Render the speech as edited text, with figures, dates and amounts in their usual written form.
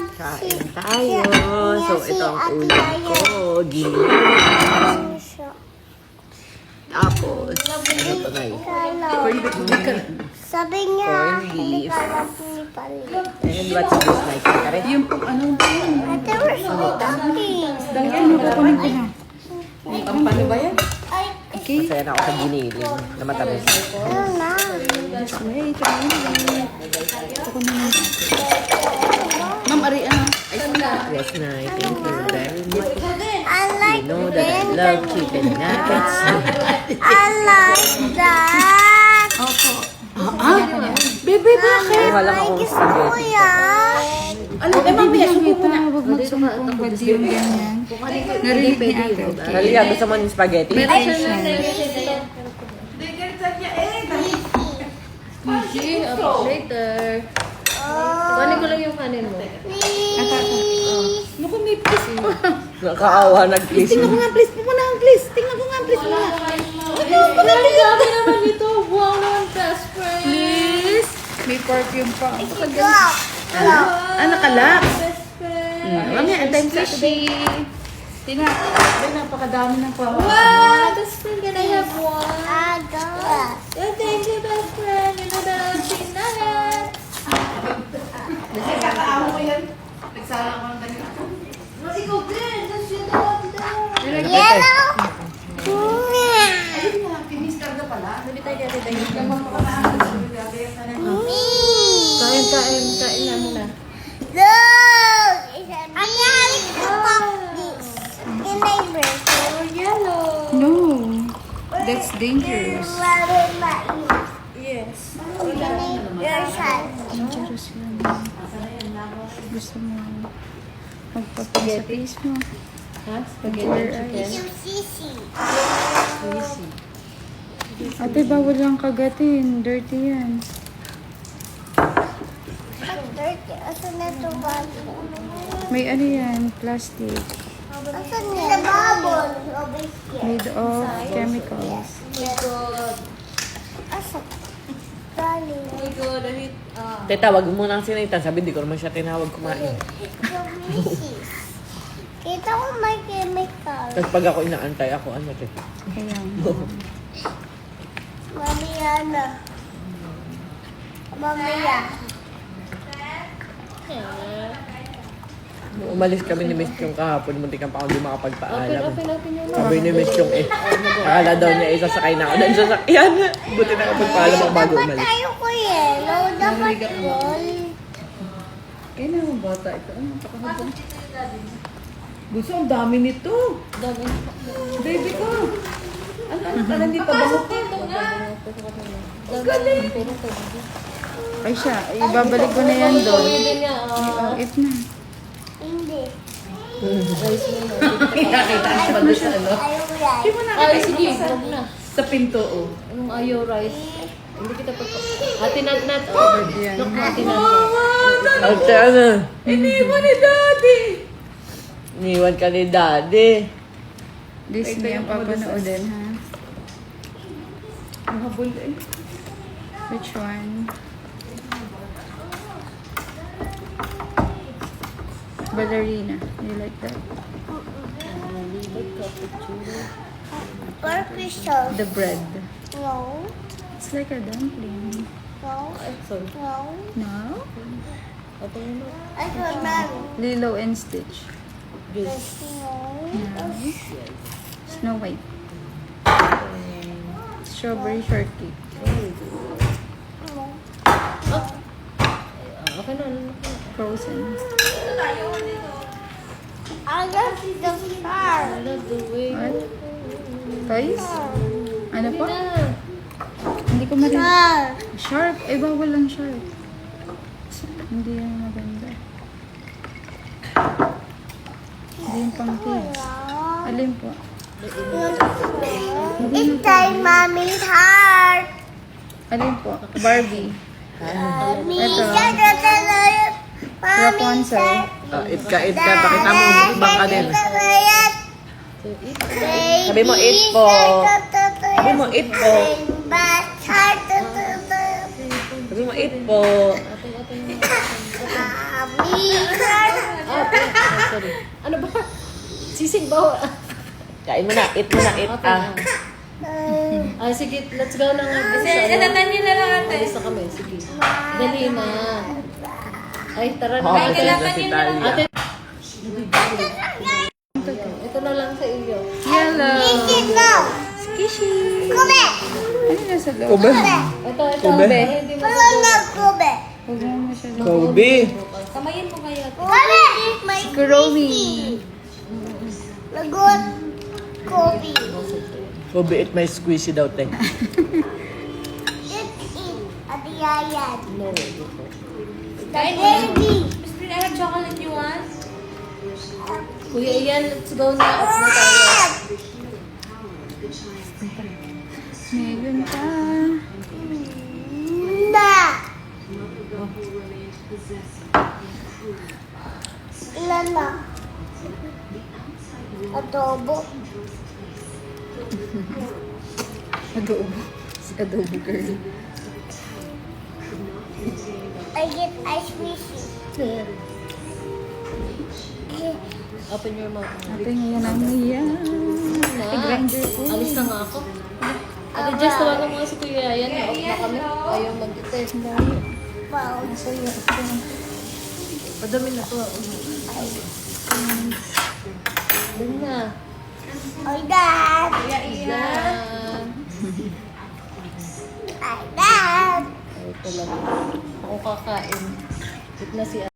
Kain tayo. So, ito ang ulam ko. Giniling. Tapos, ano pa na yun? Sabi niya, Corn hindi beef. ka lang pinipali. And what's this like? Kare? Yung ano ba yun? Ate, where's my dumpling? Dangyan mo pa kunin ko na. Ang paano ba yan? Ay, Okay. Masaya na ako sa giniling na matamis. ano na? Wait, ako naman. Ma'am, ari ano? Ay, sila. Yes, Nay. Thank you very much. I like You know that I love chicken nuggets. I like that. Opo. Bebe, bakit? Ay, wala Ay, akong gusto ko spaghetti. yan. Ano, mami, subo ko na. Huwag magsumpong badi yung ganyan. Narinig ni ate. Nalia, gusto mo ng spaghetti? Meron siya. Later. Kunin ko lang yung kanin mo. Naku, may please. Nakaawa, nag-kiss. Tingnan ko nga, please. Muna ang please. Tingnan ko nga, please. Muna. Ang grabe naman ito. Wow naman, best friend. Please. May perfume pa. Go. Ah, nakalak. Best friend. Mami, antayin sa today. Tina, ay, napakadami ng pawang. Wow, best friend, can I have one? Go. Yeah, thank you, best friend. You know that I'm seeing that. Ikaw din. That's your dad. Yellow. Sabi tayo dati tayo. Me. Kain na muna. Look. I'm having to pop this in my breast. Oh, yellow. No. That's dangerous. Yes. Your side. Dangerous yun. Gusto mo magpapin sa face mo. Ha? Spaghetti chicken. You sissy. Ate, bawal lang kagatin. Dirty yan. Dirty. Asan na ito bubble? May ano yan, plastic. Asan na? The bubble. Over here. Made of chemicals. Asan? Darling. We go to hit. Teta, wag mo nang sinaitan. Sabi, di ko naman siya tinawag kumain. Kita ko may chemical. Tapos pag ako inaantay, ako ano, teta. Ayan. Mamiana. Mamaya. Nung umalis kami ni Miss Chong kahapon, munti kang pa ako di makapagpaalam. Open yung Sabi ni Miss Chong akala daw niya isasakay na ako ng sasakyan. Buti na kapagpaalam ako bago Dapat umalis. tayo ko yellow. Dapat gold. Kaya naman bata ito. Ano, pakahapon. Gusto, ang dami nito. Baby ko. Ano, hindi pa bangot. Galing. Ay siya, ibabalik ko na yan doon. Oh, it na. Hindi. Nakita siya ba doon sa ano? Ayaw yan. Ay, sige. Huwag na. Sa pinto, oh. Anong ayaw rice? Hindi kita pa. Ate Nat. Oh, Yan. look, Ate Nat. Ate, ano? Iniwan ni Daddy. Iniwan ka ni Daddy. Disney ang papanoodin, ha? Mahabol eh. Which one? Ballerina. You like that? Purple sauce. The bread. No. It's like a dumpling. No. Sorry. No. No? I don't know. Lilo and Stitch. No. No. Snow White. Strawberry shortcake. Okay na. Frozen. I love the star. I love the way. What? Toys? Ano po? Na. Hindi ko marinig. Star. Shark? Eh, bawal lang shark. Hindi yan maganda. Hindi yung pang kids. Alin po? It's time mommy's heart. Alin po? Barbie. Mommy's Ito. heart. Rapunzel. Eat ka. Pakita mo, mukbang ka din. Sabi mo, eat po. Sabi mo, eat po. Sabi mo, eat po. Mommy's heart. ate. Oh, sorry. Ano ba? Sisig ba? Kain mo na, eat mo na, eat. Okay. Sige, let's go na nga. Kasi, nyo na lang ate. alis na kami, sige. Dali na. Ay, tara na. Oh, ate. kailangan si Talia. Ate. Ito na lang sa iyo. Hello. Eat now. Kube. Ano nasa loob? Kobe. Ito. Kobe. Para hindi mo Wala na kube. Huwag mo siya. Kobe. Kamayin mo kayo. Kube. May Kuromi. Lagot. Kobe. Kobe, eat my squishy daw, te. Eat. Ate Yayan. No. Baby. Miss Prin, I have chocolate you want? Kuya Ian, let's go na. Off na tayo. Meron pa. Na. Ilan na? Adobo. Adobo. Adobo girl. I get ice machine. Open your mouth. Ate ngayon ang iyan. I-grinder ko. Alis na nga ako. Ate Jess, tawagan mo nga si Kuya Ian. Off na kami. Ayaw mag-test. Wow. Madami na to. Dali na. Oy, Dad. Iyan. Ay, Dad. Ito lang. Ako kakain. Wait na si